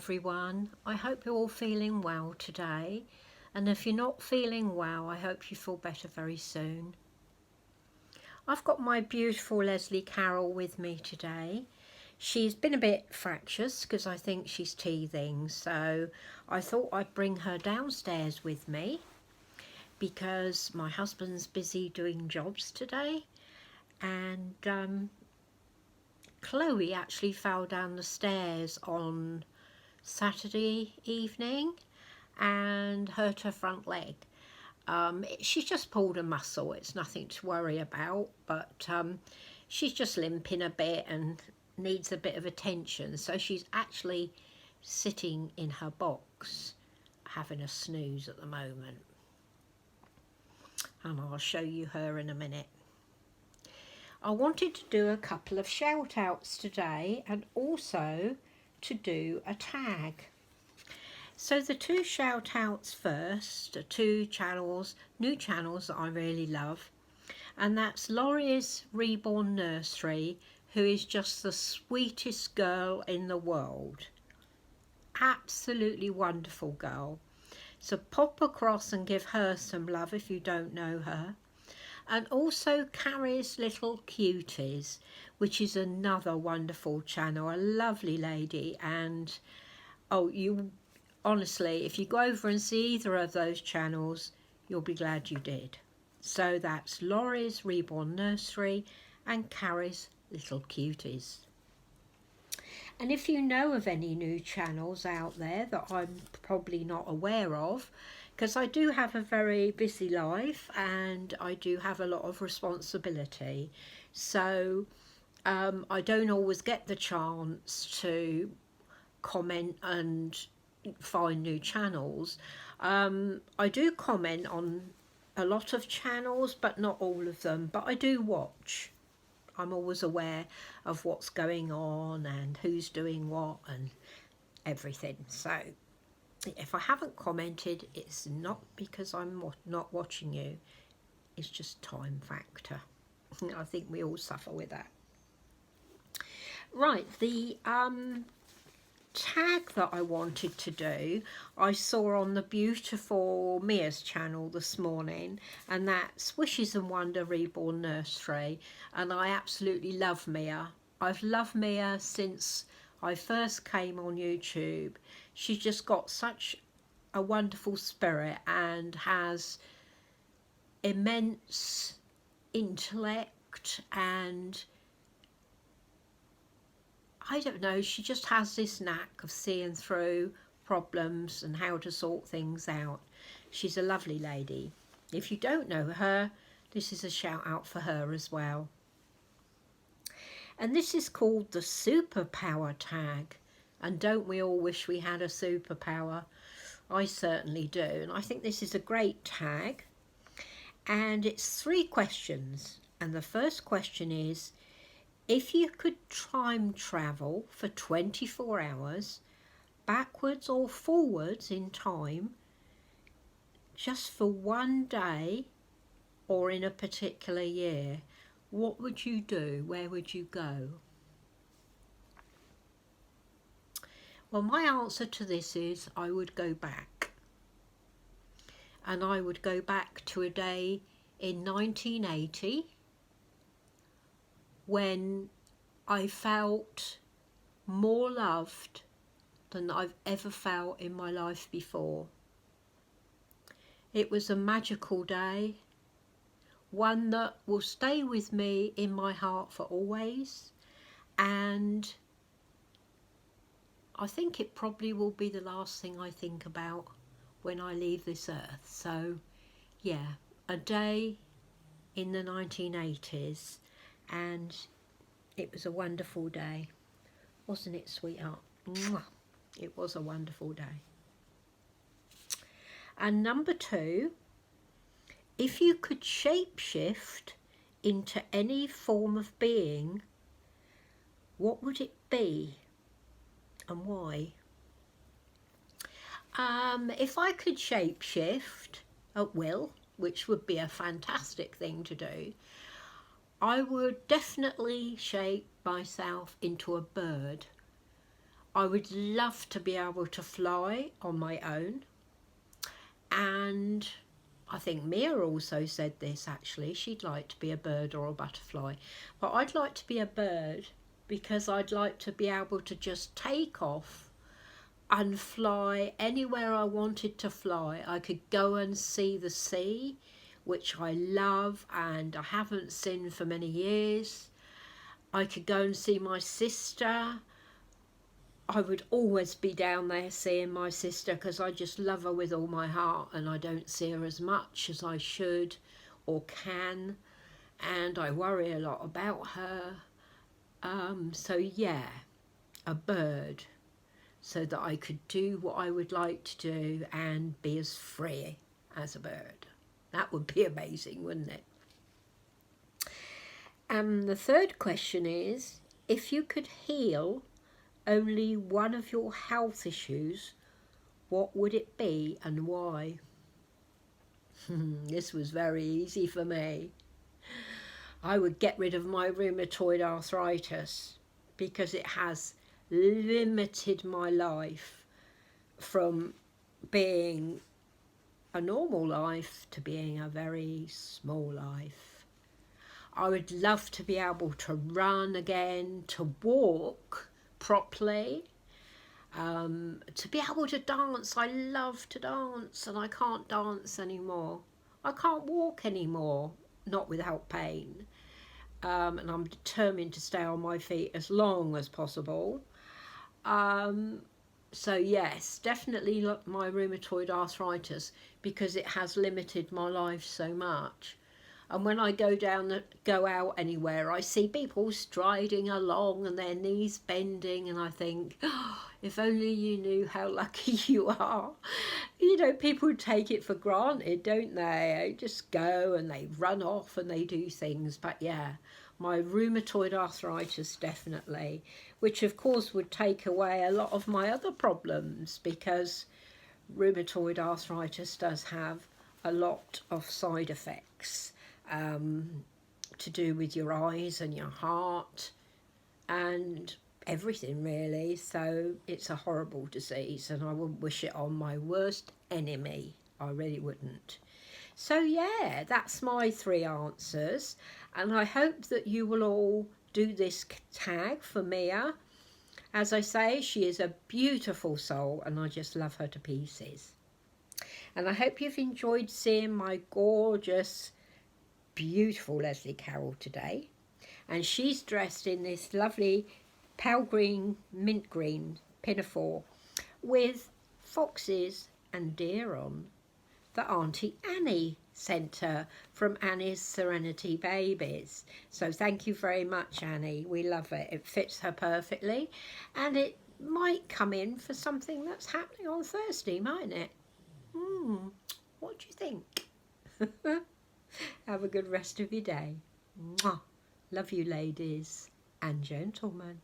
everyone. I hope you're all feeling well today, and if you're not feeling well, I hope you feel better very soon. I've got my beautiful Lesley Carol with me today. She's been a bit fractious because I think she's teething, so I thought I'd bring her downstairs with me because my husband's busy doing jobs today, and Chloe actually fell down the stairs on Saturday evening and hurt her front leg. She's just pulled a muscle. It's nothing to worry about, but she's just limping a bit and needs a bit of attention. So she's actually sitting in her box having a snooze at the moment. And I'll show you her in a minute. I wanted to do a couple of shout outs today and also to do a tag. So the two shout outs first are two channels, new channels that I really love, and that's Laurie's Reborn Nursery, who is just the sweetest girl in the world. Absolutely wonderful girl. So pop across and give her some love if you don't know her. And also Carrie's Little Cuties, which is another wonderful channel, a lovely lady. And you honestly, if you go over and see either of those channels, you'll be glad you did. So that's Laurie's Reborn Nursery and Carrie's Little Cuties. And if you know of any new channels out there that I'm probably not aware of, because I do have a very busy life and I do have a lot of responsibility, so I don't always get the chance to comment and find new channels. I do comment on a lot of channels, but not all of them, but I do watch. I'm always aware of what's going on and who's doing what and everything. So if I haven't commented, it's not because I'm not watching you. It's just time factor. I think we all suffer with that. Right, the tag that I wanted to do, I saw on the beautiful Mia's channel this morning, and that's Wishes and Wonder Reborn Nursery, and I absolutely love Mia. I've loved Mia since I first came on YouTube. She's just got such a wonderful spirit and has immense intellect, and I don't know, she just has this knack of seeing through problems and how to sort things out. She's a lovely lady. If you don't know her, this is a shout out for her as well. And this is called the Superpower tag. And don't we all wish we had a superpower? I certainly do. And I think this is a great tag. And it's 3 questions. And the first question is, if you could time travel for 24 hours, backwards or forwards in time, just for one day or in a particular year, what would you do? Where would you go? Well, my answer to this is I would go back. And I would go back to a day in 1980 when I felt more loved than I've ever felt in my life before. It was a magical day, one that will stay with me in my heart for always, and I think it probably will be the last thing I think about when I leave this earth. So yeah, a day in the 1980s, and it was a wonderful day. Wasn't it, sweetheart? Mwah. It was a wonderful day. And number 2, if you could shapeshift into any form of being, what would it be and why? If I could shapeshift at will, which would be a fantastic thing to do, I would definitely shape myself into a bird. I would love to be able to fly on my own. And I think Mia also said this actually. She'd like to be a bird or a butterfly. But I'd like to be a bird because I'd like to be able to just take off and fly anywhere I wanted to fly. I could go and see the sea, which I love and I haven't seen for many years. I could go and see my sister. I would always be down there seeing my sister because I just love her with all my heart, and I don't see her as much as I should or can, and I worry a lot about her. So yeah, a bird, so that I could do what I would like to do and be as free as a bird. That would be amazing, wouldn't it? And the third question is, if you could heal only one of your health issues, what would it be and why? This was very easy for me. I would get rid of my rheumatoid arthritis because it has limited my life from being a normal life to being a very small life. I would love to be able to run again, to walk properly, to be able to dance. I love to dance and I can't dance anymore. I can't walk anymore, not without pain. And I'm determined to stay on my feet as long as possible. So yes, definitely my rheumatoid arthritis, because it has limited my life so much. And when I go out anywhere, I see people striding along and their knees bending, and I think, oh, if only you knew how lucky you are. You know, people take it for granted, don't they? They just go and they run off and they do things. But yeah, my rheumatoid arthritis definitely, which of course would take away a lot of my other problems, because rheumatoid arthritis does have a lot of side effects. To do with your eyes and your heart and everything really. So it's a horrible disease and I wouldn't wish it on my worst enemy. I really wouldn't. So yeah, that's my 3 answers, and I hope that you will all do this tag for Mia. As I say, she is a beautiful soul and I just love her to pieces. And I hope you've enjoyed seeing my gorgeous, beautiful Lesley Carol today, and she's dressed in this lovely pale green, mint green pinafore with foxes and deer on that Auntie Annie sent her from Annie's Serenity Babies. So thank you very much, Annie. We love it. It fits her perfectly, and it might come in for something that's happening on Thursday, mightn't it? What do you think? Have a good rest of your day. Mwah. Love you, ladies and gentlemen.